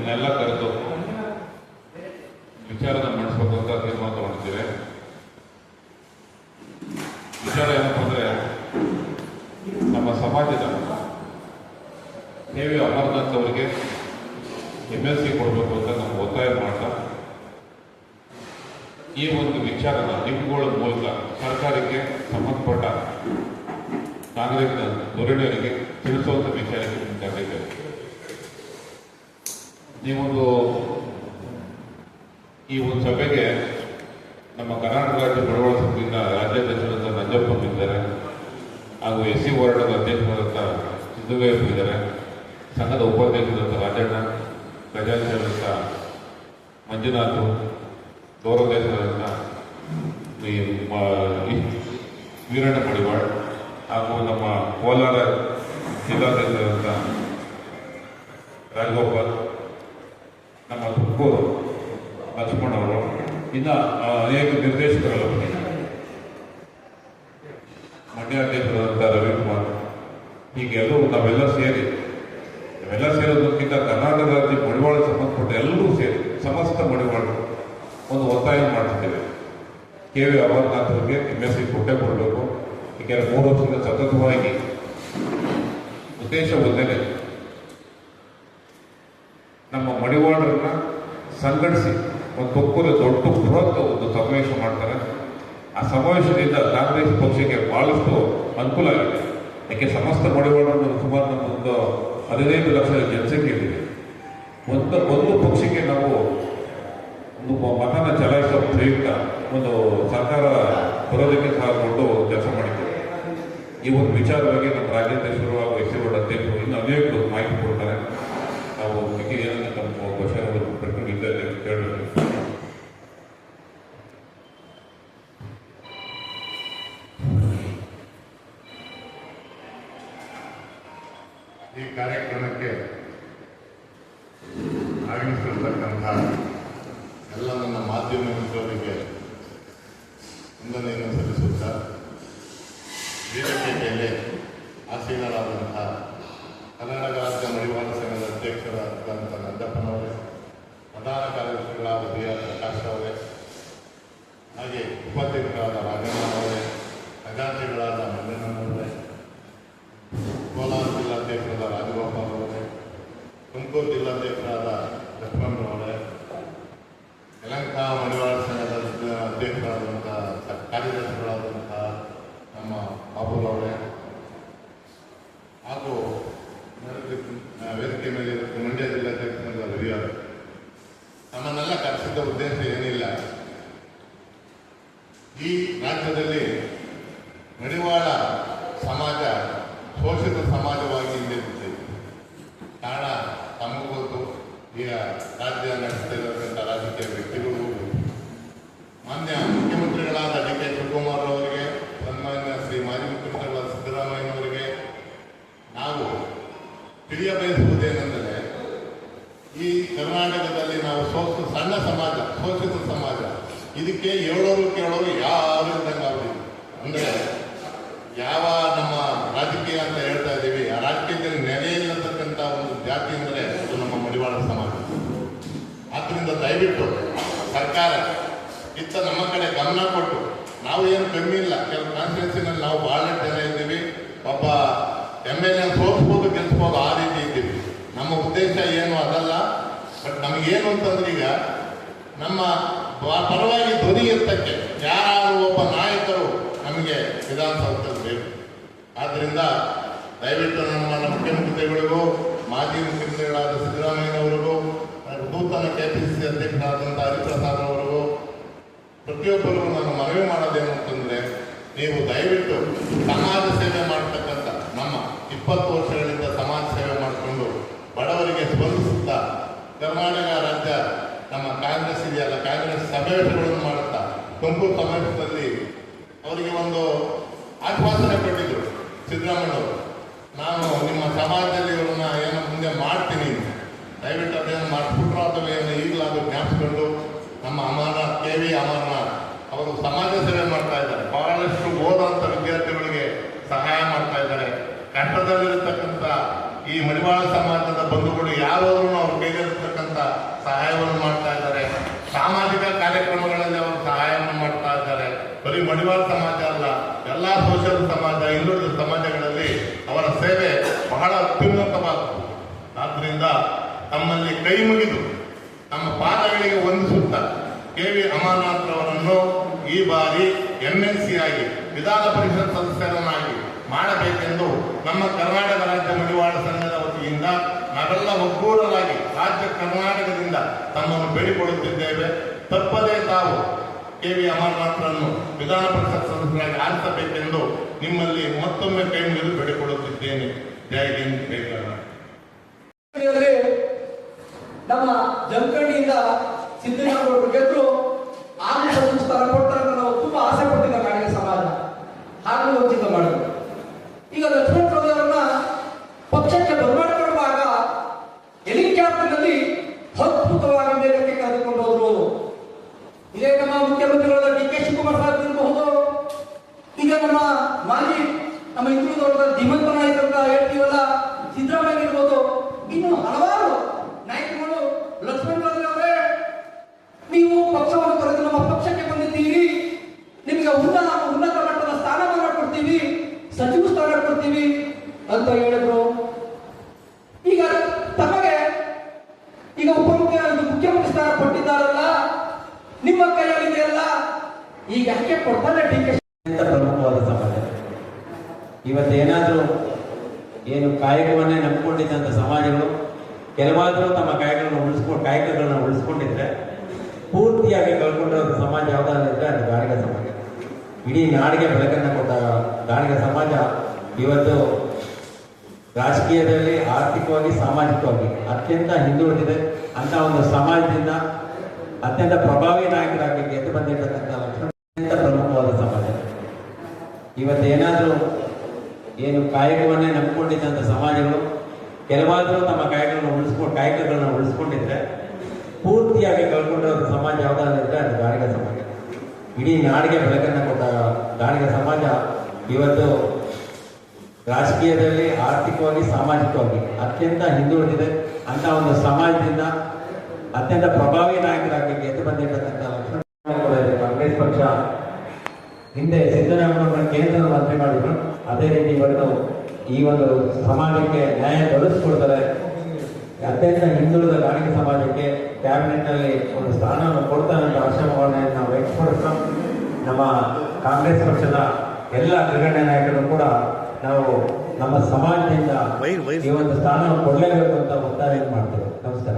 ನಿಮ್ಮನ್ನೆಲ್ಲ ಕರೆದು ವಿಚಾರನ ಮಾಡಿಸ್ಬೇಕು ಅಂತ ತೀರ್ಮಾನ ತಗೊಂಡಿದ್ದೇವೆ. ವಿಚಾರ ಏನಪ್ಪ ಅಂದರೆ, ನಮ್ಮ ಸಮಾಜದ ಕೆ.ವಿ. ಅಮರನಾಥ್ ಅವರಿಗೆ MLC ಕೊಡಬೇಕು ಅಂತ ನಾವು ಒತ್ತಾಯ ಮಾಡ್ತಾ ಈ ಒಂದು ವಿಚಾರನ ನಿಮ್ಮಗಳ ಮೂಲಕ ಸರ್ಕಾರಕ್ಕೆ ಸಂಬಂಧಪಟ್ಟ ನಾಗರಿಕರ ಧೋರಣೆಯವರಿಗೆ ತಿಳಿಸುವಂಥ ವಿಚಾರಕ್ಕೆ ಮುಂದಾಗಿದ್ದೇವೆ. ಈ ಒಂದು ಸಭೆಗೆ ನಮ್ಮ ಕರ್ನಾಟಕ ರಾಜ್ಯ ಬಡವಳ ಸಂಘದಿಂದ ರಾಜ್ಯಾಧ್ಯಕ್ಷರಾದ ನಂಜಪ್ಪ ಇದ್ದಾರೆ, ಹಾಗೂ SC ಹೋರಾಟದ ಅಧ್ಯಕ್ಷರಾದಂಥ ಸಿದ್ದಗಯ್ಯ ಇದ್ದಾರೆ, ಸಂಘದ ಉಪಾಧ್ಯಕ್ಷರಾದಂಥ ರಾಜಣ್ಣ, ಪ್ರಜಾಸೇವಕ ಮಂಜುನಾಥ್, ಗೌರವಾಧ್ಯಕ್ಷರಾದಂಥ ವೀರಣ್ಣ ಮಡಿವಾಳ್, ಹಾಗೂ ನಮ್ಮ ಕೋಲಾರ ಜಿಲ್ಲಾಧ್ಯಕ್ಷರಾದಂಥ ರಾಜಗೋಪಾಲ್, ನಮ್ಮ ತುಮಕೂರು ಲಕ್ಷ್ಮಣ್ ಅವರು, ಇನ್ನು ಅನೇಕ ನಿರ್ದೇಶಕರೆಲ್ಲ ಬಂದಿದ್ದಾರೆ, ಮಂಡ್ಯ ಅಧ್ಯಕ್ಷರಾದಂಥ ರವಿಕುಮಾರ್, ಹೀಗೆ ನಾವೆಲ್ಲ ಸೇರೋದಕ್ಕಿಂತ ಕರ್ನಾಟಕ ರಾಜ್ಯ ಮಡಿವಾಳ ಸಂಬಂಧಪಟ್ಟ ಎಲ್ಲರೂ ಸೇರಿ ಸಮಸ್ತ ಮಡಿವಾಳರು ಒಂದು ಒತ್ತಾಯ ಮಾಡ್ತಿದ್ದೇವೆ. ಕೆ.ವಿ. ಅಮರನಾಥ್ ಅವರಿಗೆ MLC ಕೊಟ್ಟೇ ಕೊಡಬೇಕು. ಏಕೆಂದರೆ 3 ವರ್ಷದಿಂದ ಸತತವಾಗಿ ಉದ್ದೇಶ ಒಂದೇ, ನಮ್ಮ ಮಡಿವಾಳರನ್ನ ಸಂಘಟಿಸಿ ಒಂದು ತುಮಕೂರು ದೊಡ್ಡ ಬೃಹತ್ ಒಂದು ಸಮಾವೇಶ ಮಾಡ್ತಾರೆ. ಆ ಸಮಾವೇಶದಿಂದ ಕಾಂಗ್ರೆಸ್ ಪಕ್ಷಕ್ಕೆ ಬಹಳಷ್ಟು ಅನುಕೂಲ ಆಗಿದೆ. ಯಾಕೆ ಸಮಸ್ತ ಮಡಿವಾಳರು ಸುಮಾರು ನಮ್ಮೊಂದು 15 ಲಕ್ಷ ಜನಸಂಖ್ಯೆ ಇದೆ. ಒಂದು ಪಕ್ಷಕ್ಕೆ ನಾವು ಒಂದು ಮತನ ಚಲಾಯಿಸುವ ಪ್ರಯುಕ್ತ ಒಂದು ಸರ್ಕಾರ ಬರೋದಕ್ಕೆ ಸಹ ದೊಡ್ಡ ಕೆಲಸ ಮಾಡಿದ್ದೇವೆ. ಈ ಒಂದು ವಿಚಾರವಾಗಿ ನಮ್ಮ ರಾಜ್ಯಾಧ್ಯಕ್ಷರು ಹಾಗೂ SC ಬೋರ್ಡ್ ಅಧ್ಯಕ್ಷರು ಇನ್ನು ಅನೇಕರು ಮಾಹಿತಿ ಕೊಡ್ತಾರೆ. ನಾವು ಏನಂತ ನಮ್ಮ ಕ್ವಶನ್ ಪ್ರಶ್ನೆ ಇದ್ದರೆ ಕೇಳಬೇಕು. ಈ ಕಾರ್ಯಕ್ರಮಕ್ಕೆ ಆಗಮಿಸಿರ್ತಕ್ಕಂಥ ಎಲ್ಲ ನನ್ನ ಮಾಧ್ಯಮ ಮಿತ್ರರಿಗೆ ವಂದನೆಯನ್ನು ಸಲ್ಲಿಸುತ್ತಾ, ವೇದಿಕೆ ಮೇಲೆ ಆಸೀನರಾದಂಥ ಕರ್ನಾಟಕ ರಾಜ್ಯ ಮಡಿವಾಳ ಸಂಘದ ಅಧ್ಯಕ್ಷರಾದಂಥ ನಂಜಪ್ಪನವರೇ, ಪ್ರಧಾನ ಕಾರ್ಯದರ್ಶಿಗಳಾದ BR ಪ್ರಕಾಶ್ ಅವರೇ, ಹಾಗೆ ಉಪಾಧ್ಯಕ್ಷರಾದ ರಾಜಣ್ಣನವರೇ, ಖಜಾಂಚಿಗಳಾದ ಮಂಜಣ್ಣನವರೇ, ಕೋಲಾರ ಜಿಲ್ಲಾಧ್ಯಕ್ಷರಾದ ರಾಜಗೋಪಾಲ್ ಅವರೇ, ತುಮಕೂರು ಜಿಲ್ಲಾಧ್ಯಕ್ಷರಾದ ಲಕ್ಷ್ಮಣರವರೇ, ಯಲಹಂಕ ಮಡಿವಾಳ ಸಂಘದ ಅಧ್ಯಕ್ಷರಾದಂಥ ಕಾರ್ಯದರ್ಶಿಗಳಾದಂಥ ನಮ್ಮ ಬಾಬುರವರೇ, ಹಾಗೂ ವೇದಿಕೆ ಮೇಲೆ ಮಂಡ್ಯ ಜಿಲ್ಲಾಧ್ಯಕ್ಷರಾದ ರವಿ ಅವರು, ನಮ್ಮನ್ನೆಲ್ಲ ಕರೆಸಿದ್ದ ಉದ್ದೇಶ ಏನಿಲ್ಲ, ಈ ರಾಜ್ಯದಲ್ಲಿ ಮಡಿವಾಳ ಸಮಾಜ ಶೋಷಿತ ಸಮಾಜವಾಗಿ ನಿಂತಿದೆ. ಕಾರಣ ತಮಗೂ ಗೊತ್ತು, ಈಗ ರಾಜ್ಯ ನಡೆಸುತ್ತಿರತಕ್ಕಂಥ ರಾಜಕೀಯ ವ್ಯಕ್ತಿಗಳು, ಮಾನ್ಯ ಮುಖ್ಯಮಂತ್ರಿಗಳಾದ DK ಶಿವಕುಮಾರ್ ಅವರಿಗೆ, ಸನ್ಮಾನ್ಯ ಶ್ರೀ ಮಾಜಿ ಮುಖ್ಯಮಂತ್ರಿಗಳಾದ ಸಿದ್ದರಾಮಯ್ಯನವರಿಗೆ ನಾವು ತಿಳಿಯಬಯಸುವುದೇನೆಂದರೆ, ಈ ಕರ್ನಾಟಕದಲ್ಲಿ ನಾವು ಸಣ್ಣ ಸಮಾಜ, ಶೋಷಿತ ಸಮಾಜ, ಇದಕ್ಕೆ ಹೇಳೋರು ಕೇಳೋರು ಯಾರು ಇದ್ದಂಗೆ ಆಗುದಿಲ್ಲ. ಅಂದರೆ ಯಾವ ನಮ್ಮ ರಾಜಕೀಯ ಅಂತ ಹೇಳ್ತಾ ಇದ್ದೀವಿ, ಆ ರಾಜಕೀಯದಲ್ಲಿ ನೆಲೆಯಿಲ್ಲತಕ್ಕಂಥ ಒಂದು ಜಾತಿ ಅಂದರೆ ಅದು ನಮ್ಮ ಮಡಿವಾಳ ಸಮಾಜ. ಆದ್ದರಿಂದ ದಯವಿಟ್ಟು ಸರ್ಕಾರ ಇತ್ತ ನಮ್ಮ ಕಡೆ ಗಮನ ಕೊಟ್ಟು, ನಾವು ಏನು ಕಮ್ಮಿ ಇಲ್ಲ, ಕೆಲವು ಕಾನ್ಸ್ಟಿಟ್ಯೂನ್ಸಿನಲ್ಲಿ ನಾವು ಭಾಳ ಜನ ಇದ್ದೀವಿ, ಒಬ್ಬ MLA ಸೋಲಿಸ್ಬೋದು ಗೆಲ್ಸ್ಬೋದು, ಆ ರೀತಿ ಇದ್ದೀವಿ. ನಮ್ಮ ಉದ್ದೇಶ ಏನು ಅದಲ್ಲ. ಬಟ್ ನಮಗೇನು ಅಂತಂದ್ರೆ, ಈಗ ನಮ್ಮ ಪರವಾಗಿ ಧ್ವನಿ ಎತ್ತಕ್ಕೆ ಯಾರು ಒಬ್ಬ ನಾಯಕರು ನಮಗೆ ವಿಧಾನಸೌಧದಲ್ಲಿ ಬೇಕು. ಆದ್ದರಿಂದ ದಯವಿಟ್ಟು ನಮ್ಮ ಮುಖ್ಯಮಂತ್ರಿಗಳಿಗೂ, ಮಾಜಿ ಮುಖ್ಯಮಂತ್ರಿಗಳಾದ ಸಿದ್ದರಾಮಯ್ಯನವರಿಗೂ, ನೂತನ KPCC ಅಧ್ಯಕ್ಷರಾದಂಥ ಹರಿಪ್ರಸಾದ್ ಅವರಿಗೂ, ಪ್ರತಿಯೊಬ್ಬರಿಗೂ ನಾನು ಮನವಿ ಮಾಡೋದೇನು ಅಂತಂದರೆ, ನೀವು ದಯವಿಟ್ಟು ಸಮಾಜ ಸೇವೆ ಮಾಡ್ತಕ್ಕಂಥ, ನಮ್ಮ 20 ವರ್ಷಗಳಿಂದ ಸಮಾಜ ಸೇವೆ ಮಾಡಿಕೊಂಡು ಬಡವರಿಗೆ ಸ್ಪಂದಿಸುತ್ತಾ, ಕರ್ನಾಟಕ ರಾಜ್ಯ ನಮ್ಮ ಕಾಂಗ್ರೆಸ್ ಇದೆಯಲ್ಲ, ಕಾಂಗ್ರೆಸ್ ಸಮಾವೇಶಗಳನ್ನು ಮಾಡುತ್ತಾ, ತುಮಕೂರು ಸಮಾವೇಶದಲ್ಲಿ ಅವರಿಗೆ ಒಂದು ಆಶ್ವಾಸನೆ ಕೊಟ್ಟಿದ್ದರು ಸಿದ್ದರಾಮಯ್ಯವರು, ನಾನು ನಿಮ್ಮ ಸಮಾಜದಲ್ಲಿ ಇವ್ರನ್ನ ಏನೋ ಮುಂದೆ ಮಾಡ್ತೀನಿ, ದಯವಿಟ್ಟು ಅದೇನು ಮಾಡಿಸ್ಬಿಟ್ರು ಅಥವಾ ಏನು ಈಗಲಾದರೂ ಜ್ಞಾಪಿಸ್ಕೊಂಡು, ನಮ್ಮ ಅಮರನಾಥ್ ಕೆ.ವಿ. ಅಮರನಾಥ್ ಅವರು ಸಮಾಜ ಸೇವೆ ಮಾಡ್ತಾ ಇದ್ದಾರೆ. ಬಹಳಷ್ಟು ಓದುವಂಥ ವಿದ್ಯಾರ್ಥಿಗಳಿಗೆ ಸಹಾಯ ಮಾಡ್ತಾ ಇದ್ದಾರೆ. ಕಷ್ಟದಲ್ಲಿರತಕ್ಕಂಥ ಈ ಮಡಿವಾಳ ಸಮಾಜದ ಬಂಧುಗಳು ಯಾರಾದ್ರೂ ಅವ್ರ ಕೈಲಿರ್ತಕ್ಕಂಥ ಸಹಾಯವನ್ನು ಮಾಡ್ತಾ ಇದ್ದಾರೆ. ಸಾಮಾಜಿಕ ಕಾರ್ಯಕ್ರಮಗಳಲ್ಲಿ ಅವರು ಸಹಾಯವನ್ನು ಮಾಡ್ತಾ ಇದ್ದಾರೆ. ಬರೀ ಮಡಿವಾಳ ಸಮಾಜ ಅಲ್ಲ, ಎಲ್ಲ ಸೋಷಿಯಲ್ ಸಮಾಜ, ಹಿಂದುಳಿದ ಸಮಾಜಗಳಲ್ಲಿ ಅವರ ಸೇವೆ ಬಹಳ ಅತ್ಯುನ್ನತವಾದದ್ದು. ಆದ್ದರಿಂದ ತಮ್ಮಲ್ಲಿ ಕೈ ಮುಗಿದು ನಮ್ಮ ಪಾದಗಳಿಗೆ ವಂದಿಸುತ್ತ KV ಅಮರನಾಥ್ ಅವರನ್ನು ಈ ಬಾರಿ MLC ಆಗಿ ವಿಧಾನ ಪರಿಷತ್ ಸದಸ್ಯರನ್ನಾಗಿ ಮಾಡಬೇಕೆಂದು ನಮ್ಮ ಕರ್ನಾಟಕ ರಾಜ್ಯ ಮಡಿವಾಳ ಸಂಘದ ವತಿಯಿಂದ ನಾವೆಲ್ಲ ಒಗ್ಗೂಡಲಾಗಿ ರಾಜ್ಯ ಕರ್ನಾಟಕದಿಂದ ತಮ್ಮನ್ನು ಬೇಡಿಕೊಳ್ಳುತ್ತಿದ್ದೇವೆ. ತಪ್ಪದೇ ತಾವು KV ಅಮರನಾಥ್ರನ್ನು ವಿಧಾನ ಪರಿಷತ್ ಸದಸ್ಯರಾಗಿ ಆರಿಸಬೇಕೆಂದು ನಿಮ್ಮಲ್ಲಿ ಮತ್ತೊಮ್ಮೆ ಕೈ ಮುಗಿದು ಬೇಡಿಕೊಳ್ಳುತ್ತಿದ್ದೇನೆ. ಜೈ ಹಿಂದ್, ಜೈ ಕರ್ನಾಟಕ. ನಮ್ಮ ಜಮಖಂಡಿಯಿಂದ ಸಿದ್ದರಾಮಯ್ಯ ಗೆದ್ರು 6 ಸ್ಥಾನ ಕೊಡ್ತಾರೆ ಅಂತ ನಾವು ತುಂಬಾ ಆಸೆ ಪಟ್ಟಿದ್ದ ಕಾಣಿಕೆ ಸಮಾಜ ಹಾಗೂ ವಂಚಿತ ಮಾಡಿದ್ರು. ಈಗ ಲಕ್ಷ್ಮಣ ಅವರನ್ನ ಪಕ್ಷಕ್ಕೆ ಬರಮಾಡಿಕೊಳ್ಳುವಾಗ ಹೆಲಿಕಾಪ್ಟರ್ನಲ್ಲಿ ಅದ್ಭುತವಾಗಿ ಮೇಲಕ್ಕೆ ಕರೆದುಕೊಂಡು ಹೋದ್ರು. ಇದೇ ನಮ್ಮ ಮುಖ್ಯಮಂತ್ರಿಗಳಾದ DK ಶಿವಕುಮಾರ್ ಸಾಹೇಬ್ ಇರಬಹುದು, ಈಗ ನಮ್ಮ ಹಿಂದುಳಿದವರ ಧೀಮಂತ ನಾಯಕ ಅಂತ ಹೇಳ್ತೀವಲ್ಲ ಸಿದ್ದರಾಮಯ್ಯ ಇರ್ಬೋದು, ಇನ್ನು ಹಲವಾರು ನಾಯಕರು. ಲಕ್ಷ್ಮಣ ಅವರೇ, ನೀವು ಪಕ್ಷವನ್ನು ತೊರೆದು ನಮ್ಮ ಪಕ್ಷಕ್ಕೆ ಬಂದಿದ್ದೀರಿ, ನಿಮಗೆ ಉನ್ನತ ಮಟ್ಟದ ಸ್ಥಾನಮಾನ ಕೊಡ್ತೀವಿ, ಸಚಿವ ಸ್ಥಾನ ಕೊಡ್ತೀವಿ ಅಂತ ಹೇಳಿದ್ರು. ಈಗ ತಮಗೆ ಈಗ ಮುಖ್ಯಮಂತ್ರಿ ಸ್ಥಾನ ಕೊಟ್ಟಿದ್ದಾರಲ್ಲ, ನಿಮ್ಮ ಕೈಯಲ್ಲಿದೆಯಲ್ಲ, ಈಗ ಯಾಕೆ ಕೊಡ್ತಾರೆ DK? ಪ್ರಮುಖವಾದ ಸಮಾಜ ಇವತ್ತೇನಾದರೂ ಏನು ಕಾಯಕವನ್ನೇ ನಂಬಿಕೊಂಡಿದ್ದಂಥ ಸಮಾಜಗಳು ಕೆಲವಾದರೂ ತಮ್ಮ ಕಾಯಕಗಳನ್ನ ಉಳಿಸ್ಕೊಂಡಿದ್ರೆ ಪೂರ್ತಿಯಾಗಿ ಕಳ್ಕೊಂಡಿರೋ ಸಮಾಜ ಯಾವುದಾದ್ರು ಇದ್ರೆ ಅದು ಗಾಣಿಗ ಸಮಾಜ. ಇಡೀ ನಾಡಿಗೆ ಬೆಳಕನ್ನು ಕೊಟ್ಟ ಗಾಣಿಗ ಸಮಾಜ ಇವತ್ತು ರಾಜಕೀಯದಲ್ಲಿ, ಆರ್ಥಿಕವಾಗಿ, ಸಾಮಾಜಿಕವಾಗಿ ಅತ್ಯಂತ ಹಿಂದುಳಿದಿದೆ ಅಂತ ಒಂದು ಸಮಾಜದಿಂದ ಅತ್ಯಂತ ಪ್ರಭಾವಿ ನಾಯಕರಾಗಿ ಗೆದ್ದು ಬಂದಿರತಕ್ಕಂಥ ಅತ್ಯಂತ ಪ್ರಮುಖವಾದ ಸಮಾಜ. ಇವತ್ತೇನಾದರೂ ಏನು ಕಾಯಕವನ್ನೇ ನಂಬಿಕೊಂಡಿದ್ದಂಥ ಸಮಾಜಗಳು ಕೆಲವಾದರೂ ತಮ್ಮ ಕಾಯಕಗಳನ್ನ ಉಳಿಸ್ಕೊಂಡಿದ್ರೆ ಪೂರ್ತಿಯಾಗಿ ಕಳ್ಕೊಂಡಿರೋ ಸಮಾಜ ಯಾವುದಾದ್ರು ಇದ್ರೆ ಅದು ಗಾಣಿಗ ಸಮಾಜ. ಇಡೀ ನಾಡಿಗೆ ಬೆಳಕನ್ನು ಕೊಟ್ಟ ಗಾಣಿಗ ಸಮಾಜ ಇವತ್ತು ರಾಜಕೀಯದಲ್ಲಿ, ಆರ್ಥಿಕವಾಗಿ, ಸಾಮಾಜಿಕವಾಗಿ ಅತ್ಯಂತ ಹಿಂದುಳಿದಿದೆ ಅಂತ ಒಂದು ಸಮಾಜದಿಂದ ಅತ್ಯಂತ ಪ್ರಭಾವಿ ನಾಯಕರಾಗಿ ಗೆದ್ದು ಬಂದಿರತಕ್ಕಂಥ ಕಾಂಗ್ರೆಸ್ ಪಕ್ಷ ಹಿಂದೆ ಸಿದ್ದರಾಮಯ್ಯ ಕೇಂದ್ರದ ಮಂತ್ರಿ ಮಾಡಿದ್ರು. ಅದೇ ರೀತಿ ಇವತ್ತು ಈ ಒಂದು ಸಮಾಜಕ್ಕೆ ನ್ಯಾಯ ದೊರಕಿಸ್ಕೊಡ್ತಾರೆ. ಅತ್ಯಂತ ಹಿಂದುಳಿದ ಗಾಣಿಗ ಸಮಾಜಕ್ಕೆ ಕ್ಯಾಬಿನೆಟ್ನಲ್ಲಿ ಒಂದು ಸ್ಥಾನವನ್ನು ಕೊಡ್ತಾರೆ ಅಂತ ಆಶಾಭಾವನೆ ನಾವು ವ್ಯಕ್ತಪಡಿಸ್ತಾ ನಮ್ಮ ಕಾಂಗ್ರೆಸ್ ಪಕ್ಷದ ಎಲ್ಲ ಅಗ್ರಗಣ್ಯ ನಾಯಕರು ಕೂಡ ನಾವು ನಮ್ಮ ಸಮಾಜದಿಂದ ಈ ಒಂದು ಸ್ಥಾನವನ್ನು ಕೊಡಲೇಬೇಕು ಅಂತ ಒತ್ತಾಯ ಮಾಡ್ತೇವೆ. ನಮಸ್ಕಾರ.